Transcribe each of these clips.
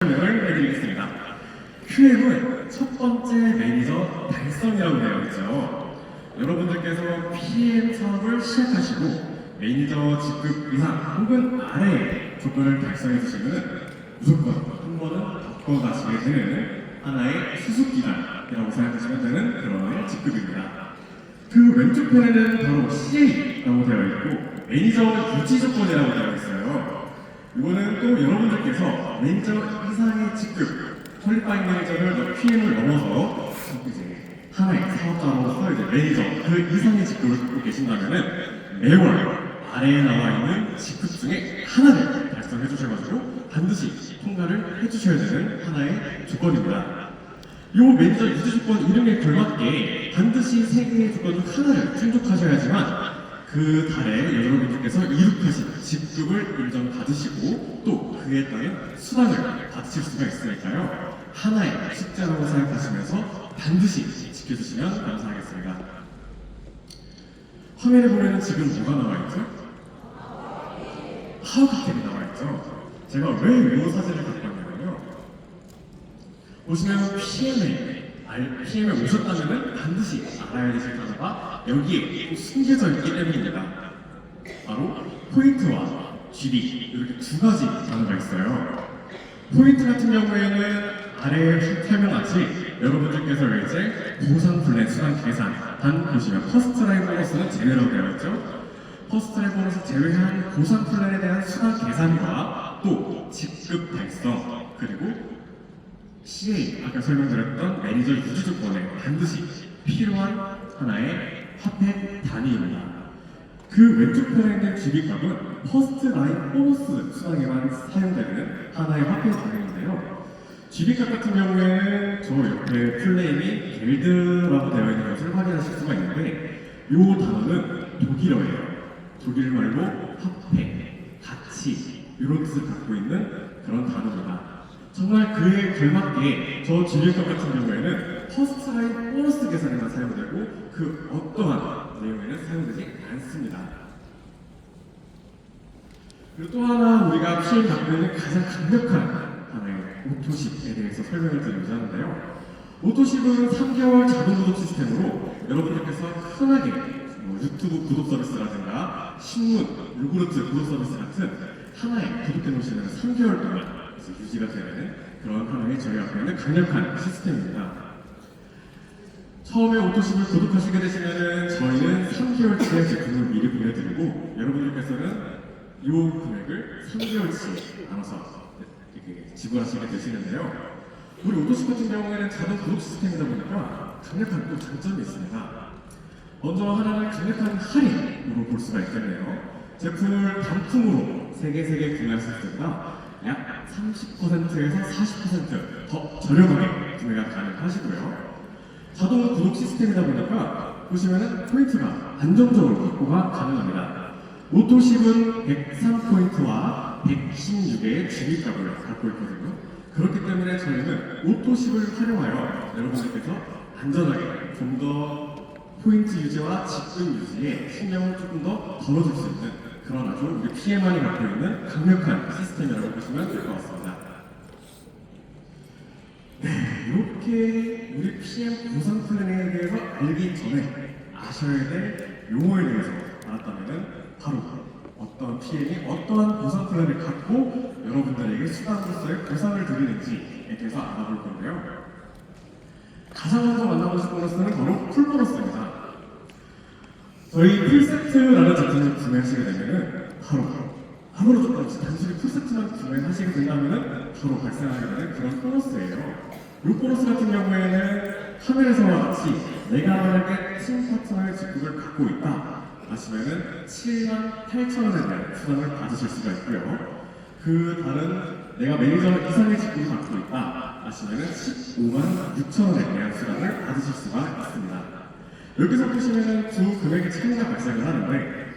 설명을 해드리겠습니다. QM은 첫 번째 매니저 달성이라고 되어 있죠. 여러분들께서 PM 사업을 시작하시고 매니저 직급 이상 혹은 아래의 조건을 달성해 주시면 무조건 한 번은 바꿔가시게 되는 하나의 수습기간이라고 생각하시면 되는 그런 직급입니다. 그 왼쪽 편에는 바로 CA라고 되어 있고 매니저 유지 조건이라고 되어 있어요. 이거는 또 여러분들께서 매니저 이상의 직급, 퀄리파잉 매니저를 PM을 넘어서 이제 하나의 사업자로서 이제 매니저 그 이상의 직급을 갖고 계신다면은 매월 아래에 나와 있는 직급 중에 하나를 달성해 주셔가지고 반드시 통과를 해주셔야 되는 하나의 조건입니다. 이 매니저 유지 조건 이름에 걸맞게 반드시 3개의 조건 중 하나를 충족하셔야지만 그 달에 여러분들께서 이룩하신 직급을 인정받으시고 또 그에 따른 수당을 받으실 수가 있으니까요. 하나의 숙제라고 생각하시면서 반드시 지켜주시면 감사하겠습니다. 화면에 보면 지금 뭐가 나와있죠? 하우카텍이 나와있죠. 제가 왜 이 사진을 갖고 왔냐면요. 보시면 PM에 오셨다면 반드시 알아야 되실 단어가 여기에 숨겨져 있기 때문입니다. 바로 포인트와 GB 이렇게 두 가지 단어가 있어요. 포인트 같은 경우에는 아래에 설명하지 여러분들께서 이제 보상 플랜 수당 계산 단 보시면 퍼스트 라인 보너스는 제외로 되어 있죠. 퍼스트 라인 보너스 제외한 보상 플랜에 대한 수당 계산과 또 직급 달성 그리고 CA, 아까 설명드렸던 매니저 유지 조건에 반드시 필요한 하나의 화폐 단위입니다. 그 왼쪽 편에 있는 GB값은 퍼스트 라인 보너스 수당에만 사용되는 하나의 화폐 단위인데요. GB값 같은 경우에는 저 옆에 플레임이 겔드라고 되어 있는 것을 확인하실 수가 있는데 이 단어는 독일어예요. 독일 말로 화폐, 가치 이런 뜻을 갖고 있는 그런 단어입니다. 정말 그에 걸맞게 저 GB값 같은 경우에는 퍼스트 라인 보너스 계산에만 사용되고 그 어떠한 내용에는 사용되지 않습니다. 그리고 또 하나 우리가 PM 갖고 있는 가장 강력한 하나의 오토십에 대해서 설명을 드리고자 하는데요. 오토십은 3개월 자동 구독 시스템으로 여러분들께서 편하게 유튜브 구독 서비스라든가 신문, 요구르트 구독 서비스 같은 하나의 구독해 놓으시면 3개월 동안 유지가 되는 그런 하나의 저희가 갖고 있는 강력한 시스템입니다. 처음에 오토십을 구독하시게 되시면은 저희는 3개월치의 제품을 미리 보내드리고 여러분들께서는 이 금액을 3개월치 나눠서 지불하시게 되시는데요. 우리 오토십 같은 경우에는 자동 구독 시스템이다 보니까 강력한 또 장점이 있습니다. 먼저 하나는 강력한 할인으로 볼 수가 있겠네요. 제품을 단품으로 3개 구매하실 때보다 약 30%에서 40% 더 저렴하게 구매가 가능하시고요. 자동 구독 시스템이다 보니까 보시면은 포인트가 안정적으로 확보가 가능합니다. 오토십은 103포인트와 116개의 GB값을 갖고 있거든요. 그렇기 때문에 저희는 오토십을 활용하여 여러분들께서 안전하게 좀 더 포인트 유지와 직급 유지에 신경을 조금 더 덜어줄 수 있는 그런 아주 우리 PM만이 갖고 있는 강력한 시스템이라고 보시면 될 것 같습니다. 네, 이렇게 우리 PM 보상 플랜에 대해서 알기 전에 아셔야 될 용어에 대해서 알았다면 바로 어떤 PM이 어떠한 보상 플랜을 갖고 여러분들에게 수당으로서의 보상을 드리는지에 대해서 알아볼 건데요. 가장 먼저 만나보실 보너스는 바로 풀보너스입니다. 저희 풀세트라는 제품을 구매하시게 되면은 바로 아무것도 없이 단순히 풀세트만 구매하시게 된다면은 바로 발생하게 되는 그런 보너스예요. 이 보너스 같은 경우에는 화면에서와 같이 내가 만약에 팀 파트너의 직급을 갖고 있다 하시면은 78,000원에 대한 수당을 받으실 수가 있고요. 그 다른 내가 매니저 이상의 직급을 갖고 있다 하시면은 156,000원에 대한 수당을 받으실 수가 있습니다. 여기서 보시면은 두 금액의 차이가 발생을 하는데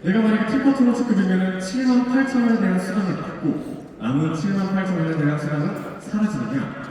내가 만약에 팀 파트너 직급이면은 78,000원에 대한 수당을 받고 남은 78,000원에 대한 수당은 사라지느냐?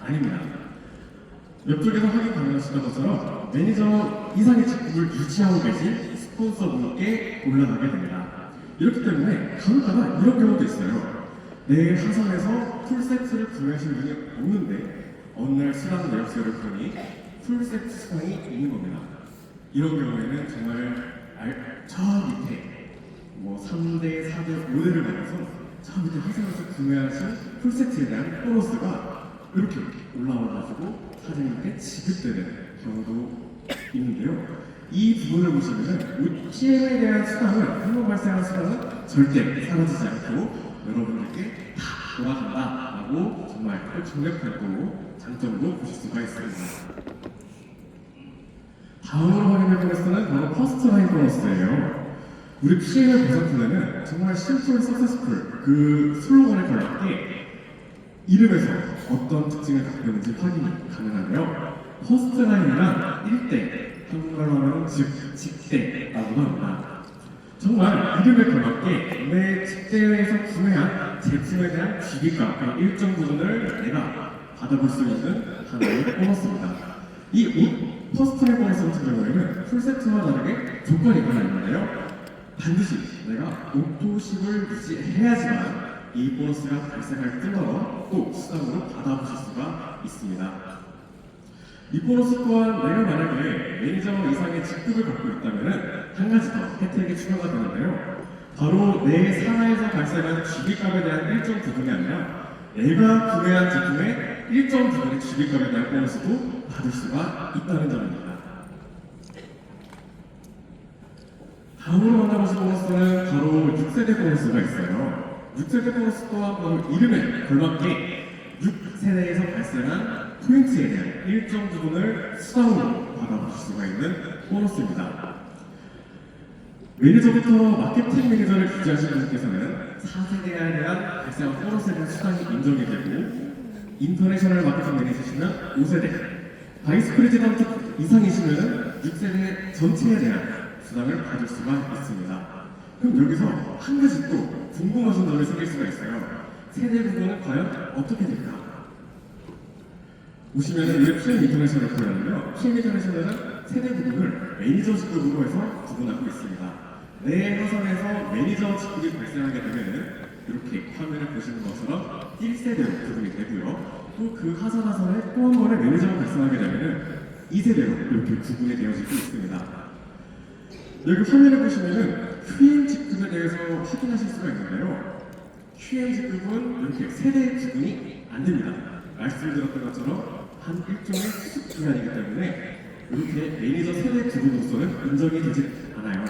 아닙니다. 옆쪽에서 확인 가능하시던 것처럼 매니저 이상의 직급을 유지하고 계신 스폰서분께 올라가게 됩니다. 이렇기 때문에 간혹가다 이런 경우도 있어요. 내 하선에서 풀세트를 구매하시는 분이 없는데 어느 날 수당 내역서를 보니 풀세트 수당이 있는 겁니다. 이런 경우에는 정말 저 밑에 뭐 3대, 4대, 5대를 나눠서 저 밑에 하선에서 구매하신 풀세트에 대한 보너스가 이렇게 올라와가지고 사장님께 지급되는 경우도 있는데요. 이 부분을 보시면은 PM에 대한 수당은 한번 발생한 수당은 절대 사라지지 않고 여러분들께 다 돌아간다라고 정말 강력한 또 장점으로 보실 수가 있습니다. 다음으로 확인할 보너스는 바로 퍼스트 라인 보너스예요. 우리 PM의 보상 플랜은 정말 심플 서세스풀 그 슬로건에 걸맞게 이름에서 어떤 특징을 갖고 있는지 확인이 가능한데요. 퍼스트 라인이란 1대, 한국말로 하면 즉 직대라고 합니다. 정말 이름에 걸맞게 내 직대에서 구매한 제품에 대한 기기가 일정 부분을 내가 받아볼 수 있는 하나의 보너스입니다. 이 퍼스트 라인 보너스 같은 경우에는 풀세트와 다르게 조건이 하나 있는데요. 반드시 내가 오토십을 유지해야지만 이 보너스가 발생할 때마다 또 수당으로 받아보실 수가 있습니다. 이 보너스 또한 내가 만약에 매니저 이상의 직급을 갖고 있다면 한 가지 더 혜택이 추가가 되는데요. 바로 내 산하에서 발생한 주기값에 대한 일정 부분이 아니라 내가 구매한 제품의 일정 부분의 주기값에 대한 보너스도 받을 수가 있다는 점입니다. 다음으로 만나보실 보너스는 바로 6세대 보너스가 있어요. 6세대 보너스 또한 바로 이름에 걸맞게 6세대에서 발생한 포인트에 대한 일정 부분을 수당으로 받아보실 수가 있는 보너스입니다. 매니저부터 마케팅 매니저를 유지하시는 분께서는 4세대에 대한 발생한 보너스에 대한 수당이 인정이 되고 인터내셔널 마케팅 매니저시면 5세대, 바이스 프레지던트 이상이시면 6세대 전체에 대한 수당을 받을 수가 있습니다. 그럼 여기서 한 가지 또 궁금하신 점이 생길 수가 있어요. 세대 부분은 과연 어떻게 될까? 보시면은 이 PM 인터내셔널 프로그램은요. PM 인터내셔널은 세대 부분을 매니저 직급으로 해서 구분하고 있습니다. 내 화선에서 매니저 직급이 발생하게 되면은 이렇게 화면을 보시는 것처럼 1세대로 구분이 되고요. 또 그 하선에 또 한 번의 매니저가 발생하게 되면은 2세대로 이렇게 구분이 되어지고 있습니다. 여기 화면을 보시면은 QM 직급에 대해서 확인하실 수가 있는데요. QM 직급은 이렇게 세대 구분이 안 됩니다. 말씀드렸던 것처럼 한 일종의 수습 기간이기 때문에 이렇게 매니저 세대 구분으로서는 인정이 되지 않아요.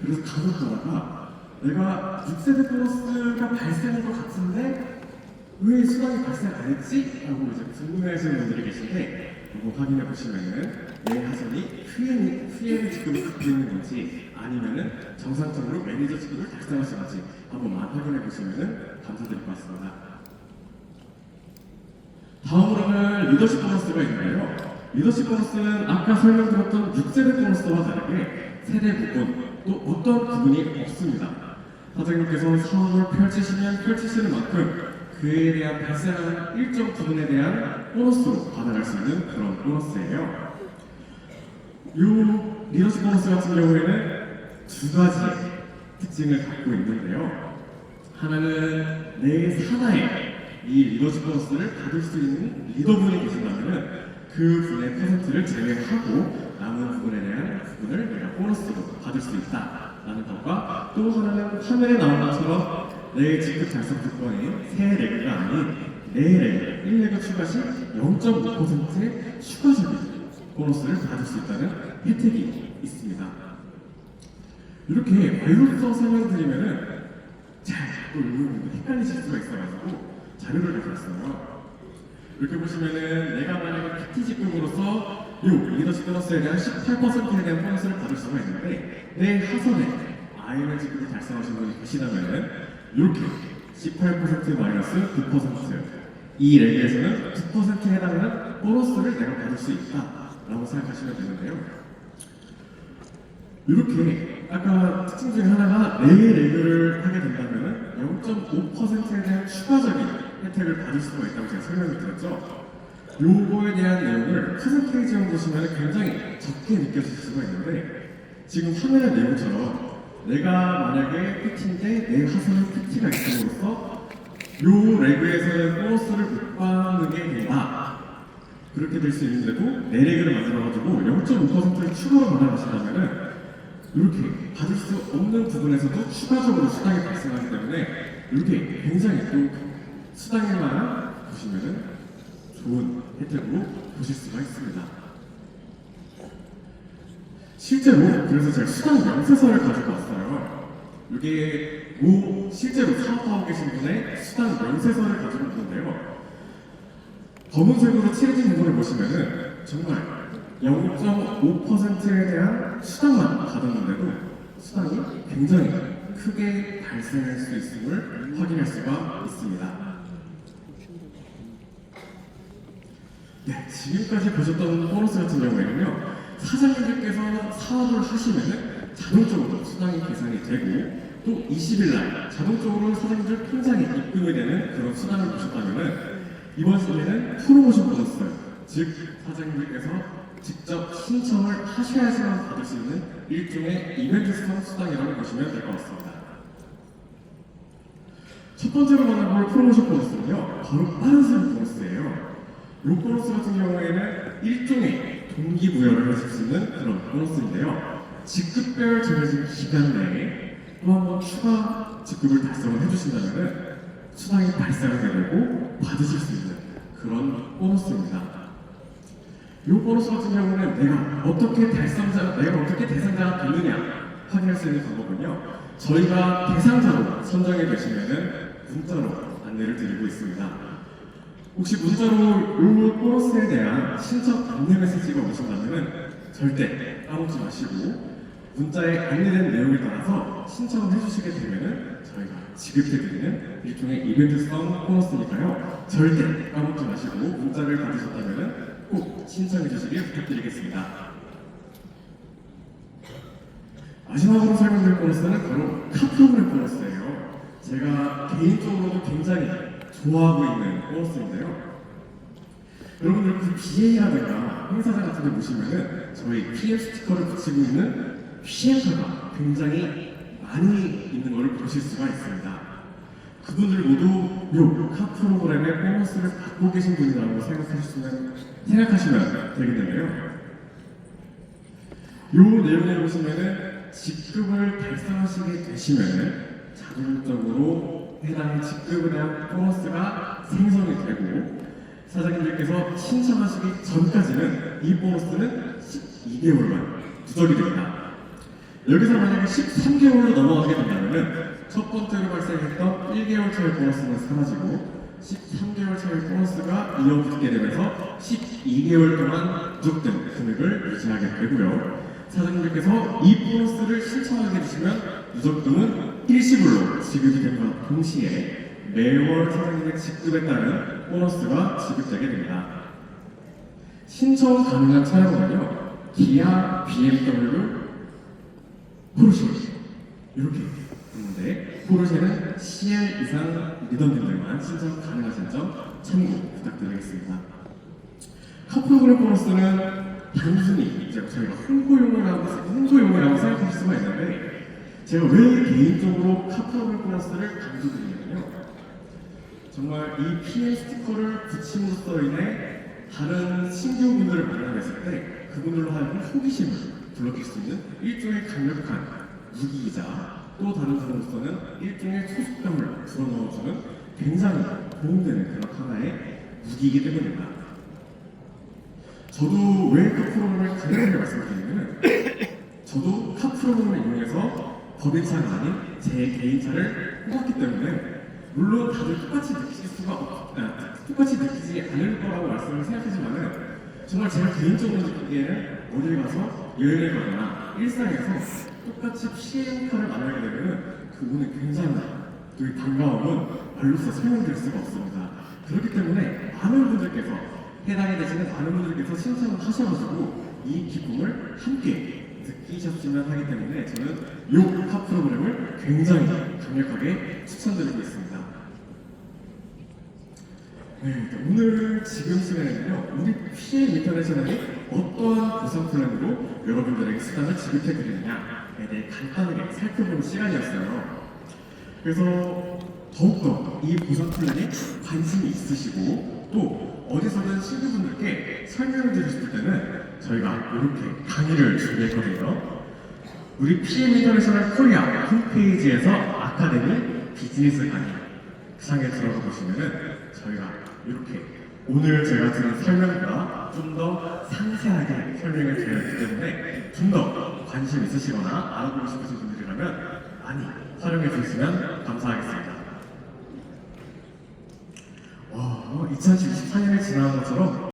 그래서 간혹 가다가 내가 6세대 보너스가 발생한 것 같은데 왜 수당이 발생 안 했지? 라고 이제 궁금해하시는 분들이 계신데 이거 확인해 보시면은 내 하선이 QM 직급을 갖고 있는 건지 아니면은 정상적으로 매니저 직급을 달성하시는지 한번만 확인해 보시면은 감사드릴 것 같습니다. 다음으로는 리더십 보너스가 있는데요. 리더십 보너스는 아까 설명드렸던 6세대 보너스와 다르게 세대 부분 또 어떤 구분이 없습니다. 사장님께서 사업을 펼치시는 만큼 그에 대한 발생하는 일정 부분에 대한 보너스로 받아갈 수 있는 그런 보너스예요. 이 리더십 보너스 같은 경우에는 두 가지 특징을 갖고 있는데요. 하나는 내 산하에 이 리더십 보너스를 받을 수 있는 리더분이 계신다면 그 분의 퍼센트를 제외하고 남은 부분에 대한 부분을 내가 보너스로 받을 수 있다라는 것과 또 하나는 화면에 나온 것처럼 내 직급 달성 조건인 세 레그가 아닌 네 레그, 1레그 추가 시 0.5%의 추가적인 보너스를 받을 수 있다는 혜택이 있습니다. 이렇게 말로써 설명드리면은 또 헷갈리실 수가 있어가지고 자료를 가져왔어요. 이렇게 보시면은 내가 만약에 PT 직급으로서 이 리더십 보너스에 대한 18%에 대한 보너스를 받을 수가 있는데 내 하선에 IML 직급을 달성하신 분이 계시다면은 이렇게 18% 마이너스 9%, 이 레벨에서는 9%에 해당하는 보너스를 내가 받을 수 있다라고 생각하시면 되는데요. 이렇게 아까 특징 중에 하나가 내 레벨을 하게 된다면 0.5%에 대한 추가적인 혜택을 받을 수가 있다고 제가 설명을 드렸죠. 요거에 대한 내용을 퍼센테이지로 보시면 굉장히 적게 느껴질 수가 있는데 지금 화면의 내용처럼 내가 만약에 PT인데 내 하선에 PT가 있음으로써 요 레그에서는 보너스를 못 받는 게 된다. 그렇게 될 수 있는데도 내 레그를 만들어가지고 0.5%를 추가로 받아가신다면은 이렇게 받을 수 없는 부분에서도 추가적으로 수당이 발생하기 때문에 이렇게 굉장히 또 수당에만 보시면은 좋은 혜택으로 보실 수가 있습니다. 실제로 그래서 제가 수당 명세서를 가지고 왔어요. 이게 실제로 사업하고 계신 분의 수당 명세서를 가지고 있는데요. 검은색으로 칠해진 부분을 보시면은 정말 0.5%에 대한 수당만 받았는데도 수당이 굉장히 크게 발생할 수 있음을 확인할 수가 있습니다. 네, 지금까지 보셨던 보너스 같은 경우에는요, 사장님들께서 사업을 하시면은 자동적으로 수당이 계산이 되고 또 20일날 자동적으로 사장님들 통장에 입금이 되는 그런 수당을 보셨다면은 이번 시기에는 프로모션 보너스, 즉 사장님들께서 직접 신청을 하셔야지만 받을 수 있는 일종의 이벤트성 수당이라고 보시면 될 것 같습니다. 첫 번째로 만나볼 프로모션 보너스는요, 바로 빠른수익 보너스예요. 이 보너스 같은 경우에는 일종의 동기부여를 하실 수 있는 그런 보너스인데요. 직급별 정해진 기간 내에 또 한 번 추가 직급을 달성을 해주신다면 수당이 발생하게 되고 받으실 수 있는 그런 보너스입니다. 이 보너스 같은 경우는 내가 어떻게 대상자가 됐느냐 확인할 수 있는 방법은요. 저희가 대상자로 선정이 되시면은 문자로 안내를 드리고 있습니다. 혹시 문자로 이 보너스에 대한 신청 안내 메시지가 오신다면은 절대 까먹지 마시고 문자에 안내된 내용에 따라서 신청을 해주시게 되면은 저희가 지급해드리는 일종의 이벤트성 보너스니까요. 절대 까먹지 마시고 문자를 받으셨다면은 꼭 신청해주시길 부탁드리겠습니다. 마지막으로 설명드릴 보너스는 바로 카프로그램 보너스예요. 제가 개인적으로도 굉장히 좋아하고 있는 보너스인데요. 여러분들 그 BA라든가 행사장 같은 데 보시면은 저희 PM 스티커를 붙이고 있는 PM카가 굉장히 많이 있는 것을 보실 수가 있습니다. 그분들 모두 요 카 프로그램의 보너스를 받고 계신 분이라고 생각하시면 되겠는데요. 요 내용을 보시면은 직급을 달성하시게 되시면은 자동적으로 해당 직급에 대한 보너스가 생성이 되고 사장님들께서 신청하시기 전까지는 이 보너스는 12개월만 누적이 됩니다. 여기서 만약에 13개월로 넘어가게 된다면 첫 번째로 발생했던 1개월 차의 보너스는 사라지고 13개월 차의 보너스가 이어붙게 되면서 12개월 동안 누적된 금액을 유지하게 되고요. 사장님들께서 이 보너스를 신청하게 되시면 누적금은 일시불로 지급이 된과 동시에 매월 사장님의 직급에 따른 보너스가 지급되게 됩니다. 신청 가능한 차량은요, 기아, BMW, 포르쉐 이렇게 있는데 포르쉐는 CL 이상 리더분들만 신청 가능하신 점 참고 부탁드리겠습니다. 카 프로그램 보너스는 단순히 저희가 홍보용이라고 생각하실 수가 있는데 제가 왜 개인적으로 카 프로그램 보너스를 강조드리냐면요. 정말 이 PM 스티커를 붙임으로써 인해 다른 신규분들을 만나뵀을 때 그분들로 하여금 호기심을 불러줄 수 있는 일종의 강력한 무기이자 또 다른 사람으로서는 일종의 소속감을 불어넣어주는 굉장히 도움되는 그런 하나의 무기이기 때문입니다. 저도 왜 카 프로그램을 강력하게 말씀드리냐면 저도 카 프로그램을 이용해서 법인차가 아닌 제 개인차를 뽑았기 때문에 물론 다들 똑같이 느끼지 않을 거라고 말씀을 생각하지만은 정말 제가 개인적으로 느끼기에는 어딜 가서 여행을 가거나 일상에서 똑같이 PM카를 만나게 되면 그분의 굉장한 그 반가움은 말로써 설명드릴 수가 없습니다. 그렇기 때문에 많은 분들께서 해당이 되시는 많은 분들께서 신청을 하셔가지고 이 기쁨을 함께 느끼셨으면 하기 때문에 저는 이 카 프로그램을 굉장히 강력하게 추천드리고 있습니다. 네, 오늘 지금 시간에는요, 우리 PM 인터내셔널이 어떠한 보상 플랜으로 여러분들에게 수당을 지급해 드리느냐에 대해 간단하게 살펴보는 시간이었어요. 그래서 더욱더 이 보상 플랜에 관심이 있으시고 또 어디서든 친구분들께 설명을 드리고 싶을 때는 저희가 이렇게 강의를 준비했거든요. 우리 PM 인터내셔널 코리아 홈페이지에서 아카데미 비즈니스 강의 그 창에 들어가 보시면은 저희가 이렇게 오늘 제가 드린 설명보다 좀 더 상세하게 설명을 드렸기 때문에 좀 더 관심 있으시거나 알아보고 싶으신 분들이라면 많이 활용해 주시면 감사하겠습니다. 2024년이 지나는 것처럼